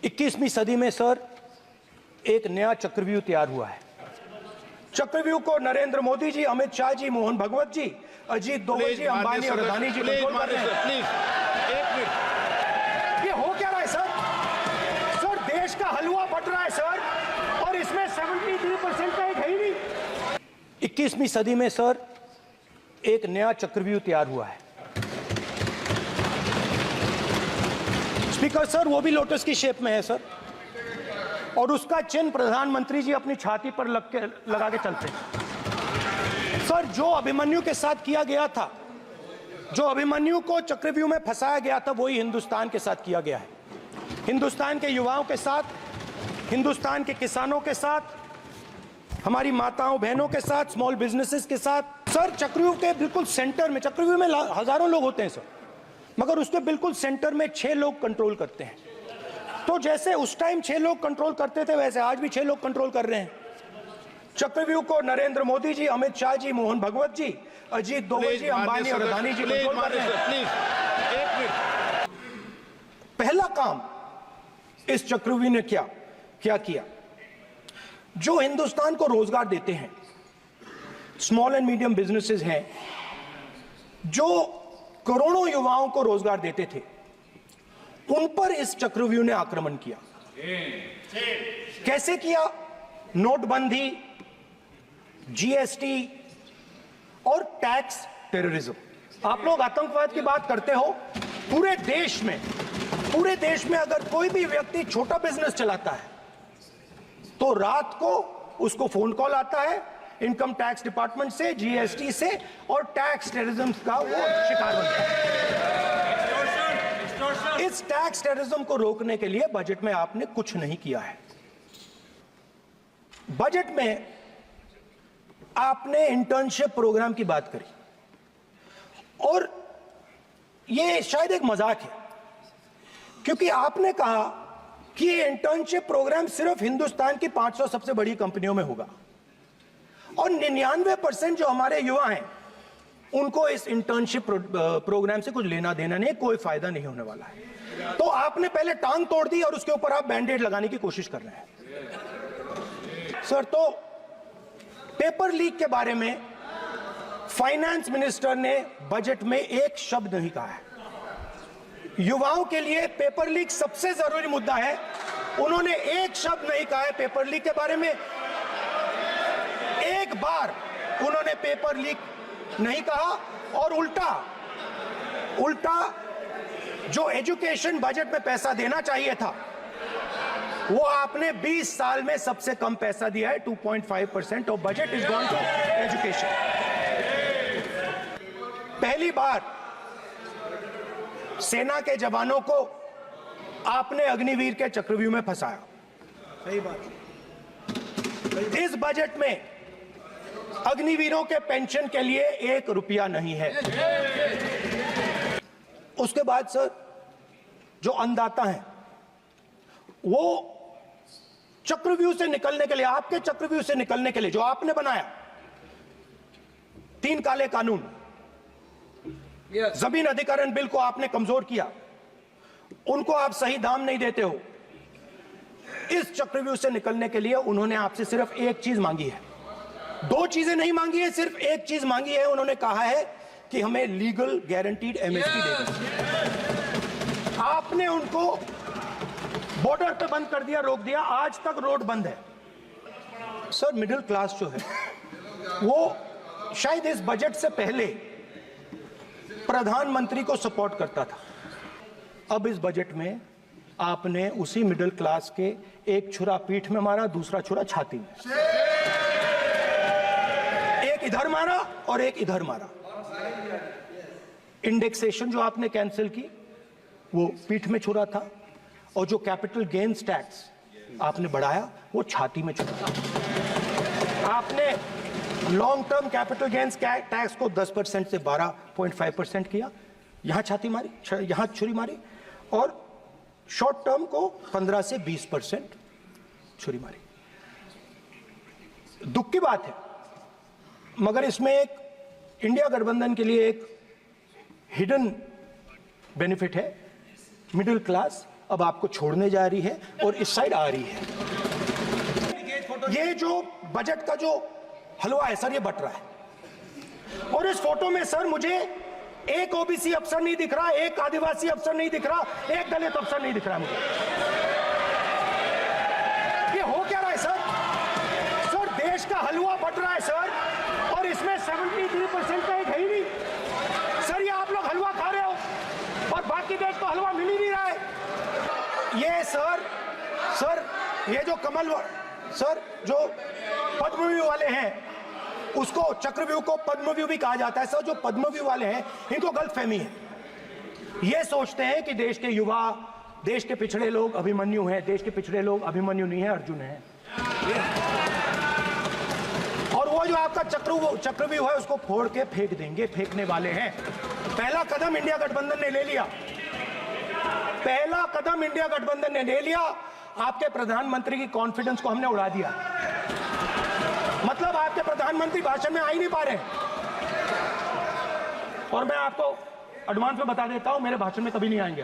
21वीं सदी में सर एक नया चक्रव्यूह तैयार हुआ है। चक्रव्यूह को नरेंद्र मोदी जी, अमित शाह जी, मोहन भगवत जी, अजीत दोवल जी, अंबानी और अदानी जी कंट्रोल कर रहे हैं। प्लीज एक मिनट, ये हो क्या रहा है सर? सर देश का हलवा बट रहा है सर, और इसमें 73% का एक है ही नहीं। 21वीं सदी में सर एक नया चक्रव्यूह तैयार हुआ है। स्पीकर सर, वो भी लोटस की शेप में है सर, और उसका चिन्ह प्रधानमंत्री जी अपनी छाती पर लगा के चलते हैं। सर जो अभिमन्यु के साथ किया गया था, जो अभिमन्यु को चक्रव्यूह में फंसाया गया था, वही हिंदुस्तान के साथ किया गया है। हिंदुस्तान के युवाओं के साथ, हिंदुस्तान के किसानों के साथ, हमारी माताओं बहनों के साथ, स्मॉल बिजनेसेस के साथ। सर चक्रव्यूह के बिल्कुल सेंटर में, चक्रव्यूह में हजारों लोग होते हैं सर, मगर उसके बिल्कुल सेंटर में 6 लोग कंट्रोल करते हैं। तो जैसे उस टाइम 6 लोग कंट्रोल करते थे, वैसे आज भी 6 लोग कंट्रोल कर रहे हैं। चक्रव्यूह को नरेंद्र मोदी जी, अमित शाह जी, मोहन भगवत जी, अजीत दोवल जी, अंबानी और अदानी जी कंट्रोल कर रहे हैं। प्लीज एक मिनट। पहला काम इस चक्रव्यूह ने क्या किया? जो हिंदुस्तान को रोजगार देते हैं, स्मॉल एंड मीडियम बिजनेसेस हैं, जो करोड़ों युवाओं को रोजगार देते थे, उन पर इस चक्रव्यूह ने आक्रमण किया। कैसे किया? नोटबंदी, जीएसटी और टैक्स टेररिज्म। आप लोग आतंकवाद की बात करते हो, पूरे देश में अगर कोई भी व्यक्ति छोटा बिजनेस चलाता है तो रात को उसको फोन कॉल आता है इनकम टैक्स डिपार्टमेंट से, जीएसटी से, और टैक्स टेररिज्म का वो शिकार बनता है। इस टैक्स टेररिज्म को रोकने के लिए बजट में आपने कुछ नहीं किया है। बजट में आपने इंटर्नशिप प्रोग्राम की बात करी, और यह शायद एक मजाक है, क्योंकि आपने कहा कि ये इंटर्नशिप प्रोग्राम सिर्फ हिंदुस्तान की 500 सबसे बड़ी कंपनियों में होगा, और 99% जो हमारे युवा हैं उनको इस इंटर्नशिप प्रोग्राम से कुछ लेना देना नहीं, कोई फायदा नहीं होने वाला है। तो आपने पहले टांग तोड़ दी और उसके ऊपर आप बैंडेड लगाने की कोशिश कर रहे हैं सर। तो पेपर लीक के बारे में फाइनेंस मिनिस्टर ने बजट में एक शब्द नहीं कहा है। युवाओं के लिए पेपर लीक सबसे जरूरी मुद्दा है, उन्होंने एक शब्द नहीं कहा है पेपर लीक के बारे में। एक बार उन्होंने पेपर लीक नहीं कहा, और उल्टा जो एजुकेशन बजट में पैसा देना चाहिए था, वो आपने 20 साल में सबसे कम पैसा दिया है। 2.5% of budget is gone to education. पहली बार सेना के जवानों को आपने अग्निवीर के चक्रव्यूह में फंसाया। सही बात। इस बजट में अग्निवीरों के पेंशन के लिए 1 रुपया नहीं है। उसके बाद सर जो अन्नदाता हैं, वो चक्रव्यूह से निकलने के लिए, आपके चक्रव्यूह से निकलने के लिए जो आपने बनाया 3 काले कानून, जमीन अधिग्रहण बिल को आपने कमजोर किया, उनको आप सही दाम नहीं देते हो। इस चक्रव्यूह से निकलने के लिए उन्होंने आपसे सिर्फ एक चीज मांगी है, 2 चीजें नहीं मांगी है, सिर्फ एक चीज मांगी है। उन्होंने कहा है कि हमें लीगल गारंटीड एमएसपी देना। आपने उनको बॉर्डर पे बंद कर दिया, रोक दिया, आज तक रोड बंद है। सर मिडिल क्लास जो है वो शायद इस बजट से पहले प्रधानमंत्री को सपोर्ट करता था। अब इस बजट में आपने उसी मिडिल क्लास के एक छुरा पीठ में मारा, दूसरा छुरा छाती में, एक इधर मारा और एक इधर मारा। इंडेक्सेशन जो आपने कैंसिल की वो पीठ में छुरा था, और जो कैपिटल गेन्स टैक्स आपने बढ़ाया वो छाती में छुरा। आपने long term capital gains tax को 10% से 12.5% किया, यहां छाती मारी, यहां छुरी मारी, और शॉर्ट टर्म को 15 से 20% छुरी मारी। दुख की बात है, मगर इसमें एक इंडिया गठबंधन के लिए एक हिडन बेनिफिट है। मिडिल क्लास अब आपको छोड़ने जा रही है और इस साइड आ रही है। ये जो बजट का जो हलवा है सर, ये बट रहा है। और इस फोटो में सर मुझे एक ओबीसी अफसर नहीं दिख रहा, एक आदिवासी अफसर नहीं दिख रहा, एक दलित अफसर नहीं दिख रहा मुझे। ये हो क्या रहा है सर? सर देश का हलवा बट रहा है सर, और इसमें 73% का एक है ही नहीं। सर ये आप लोग हलवा खा रहे हो और बाकी देश को हलवा मिल ही नहीं रहा है। ये सर ये जो कमल सर जो पद्मव्यूह वाले हैं, उसको चक्रव्यूह को पद्मव्यूह भी कहा जाता है। सर जो पद्मव्यूह वाले हैं इनको गलतफहमी है। ये सोचते हैं कि देश के युवा, देश के पिछड़े लोग अभिमन्यु हैं। देश के पिछड़े लोग अभिमन्यु नहीं है, अर्जुन है। और वो जो आपका चक्रव्यूह है उसको फोड़ के फेंक देंगे, फेंकने वाले हैं। पहला कदम इंडिया गठबंधन ने ले लिया, पहला कदम इंडिया गठबंधन ने ले लिया। आपके प्रधानमंत्री की कॉन्फिडेंस को हमने उड़ा दिया। मतलब आपके प्रधानमंत्री भाषण में आ ही नहीं पा रहे। और मैं आपको एडवांस में बता देता हूं, मेरे भाषण में कभी नहीं आएंगे।